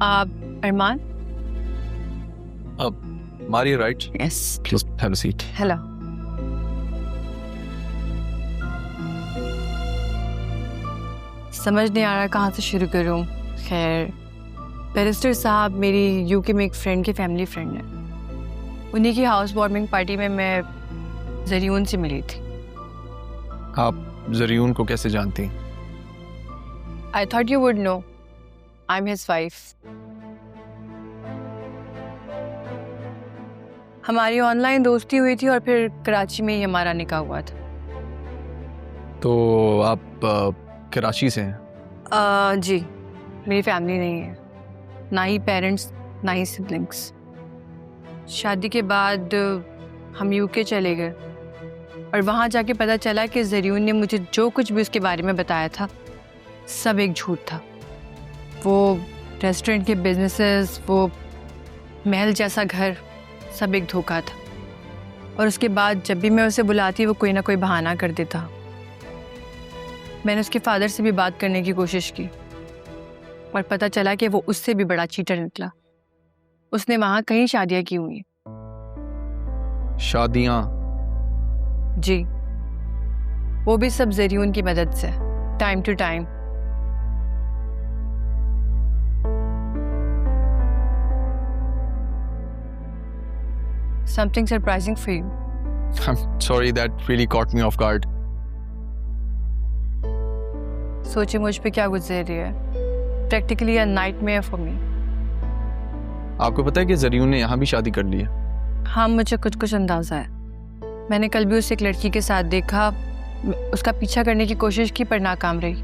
आप अरमान? Maria, right? Yes. Please have a seat. Hello. समझ नहीं आ रहा कहाँ से शुरू करूँ। खैर, बैरिस्टर साहब मेरी यूके में एक फ्रेंड की फैमिली फ्रेंड है। उन्हीं की हाउस वार्मिंग पार्टी में मैं ज़रियून से मिली थी। आप ज़रियून को कैसे जानती हैं? I thought you would know. I'm his wife. हमारी ऑनलाइन दोस्ती हुई थी और फिर कराची में ही हमारा निकाह हुआ था। तो आप कराची से हैं? जी, मेरी फैमिली नहीं है, ना ही पेरेंट्स ना ही सिबलिंग्स। शादी के बाद हम यूके चले गए और वहाँ जाके पता चला कि ज़रियून ने मुझे जो कुछ भी उसके बारे में बताया था सब एक झूठ था। वो रेस्टोरेंट के बिजनेसेस, वो महल जैसा घर, सब एक धोखा था। और उसके बाद जब भी मैं उसे बुलाती वो कोई ना कोई बहाना कर देता। मैंने उसके फादर से भी बात करने की कोशिश की और पता चला कि वो उससे भी बड़ा चीटर निकला। उसने वहाँ कई शादियाँ की हुई। शादियाँ? जी, वो भी सब ज़रियून की मदद से, time to time. Something surprising for you. I'm sorry, that really caught me off guard. सोचिए मुझ पे क्या गुजर रही है। Practically a nightmare for me. आपको पता है कि ज़रियून ने यहाँ भी शादी कर ली है? हाँ, मुझे कुछ कुछ अंदाज़ा है। मैंने कल भी उसे एक लड़की के साथ देखा, उसका पीछा करने की कोशिश की पर नाकाम रही।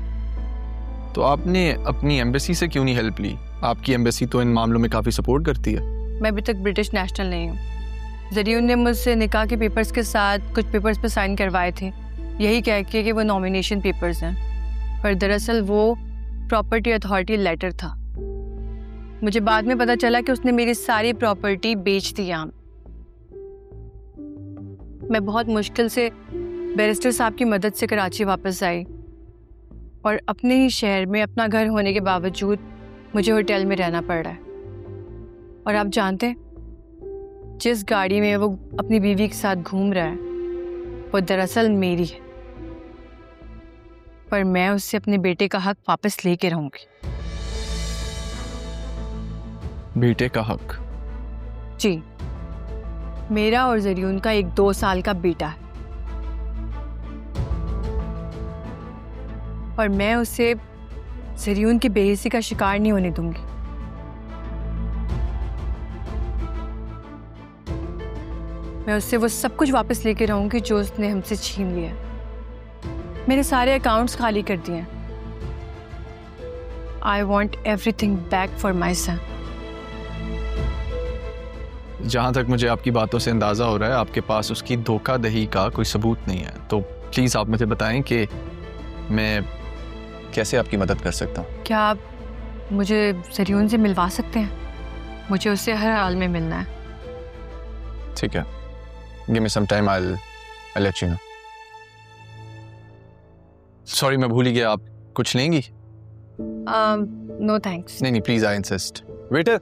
तो आपने अपनी एम्बेसी से क्यों नहीं हेल्प ली? आपकी एम्बेसी तो इन मामलों में काफ़ी सपोर्ट करती है। मैं अभी तक ब्रिटिश नेशनल नहीं हूँ। ज़रियून ने मुझसे निकाह के पेपर्स के साथ कुछ पेपर्स पर साइन करवाए थे, यही कह के कि वो नॉमिनेशन पेपर्स हैं, पर दरअसल वो प्रॉपर्टी अथॉरिटी लेटर था। मुझे बाद में पता चला कि उसने मेरी सारी प्रॉपर्टी बेच दी। यहाँ मैं बहुत मुश्किल से बैरिस्टर साहब की मदद से कराची वापस आई और अपने ही शहर में अपना घर होने के बावजूद मुझे होटल में रहना पड़ रहा है। और आप जानते हैं, जिस गाड़ी में वो अपनी बीवी के साथ घूम रहा है वो दरअसल मेरी है, पर मैं उससे अपने बेटे का हक वापस लेके रहूंगी। बेटे का हक? जी, मेरा और ज़रियून का एक 2 साल का बेटा है और मैं उसे ज़रियून की बेइज्जती का शिकार नहीं होने दूंगी। मैं उससे वो सब कुछ वापस लेके रहूंगी जो उसने हमसे छीन लिया। मेरे सारे अकाउंट्स खाली कर दिए। I want everything back for my son. जहाँ तक मुझे आपकी बातों से अंदाज़ा हो रहा है, आपके पास उसकी धोखाधड़ी का कोई सबूत नहीं है। तो प्लीज़ आप मुझे बताएं कि मैं कैसे आपकी मदद कर सकता हूँ। क्या आप मुझे ज़रियून से मिलवा सकते हैं? मुझे उससे हर हाल में मिलना है। ठीक है, give me some time, I'll let you know. Sorry, मैं भूल ही गया। आप कुछ लेंगी? No thanks. नहीं, प्लीज़, I insist. Waiter!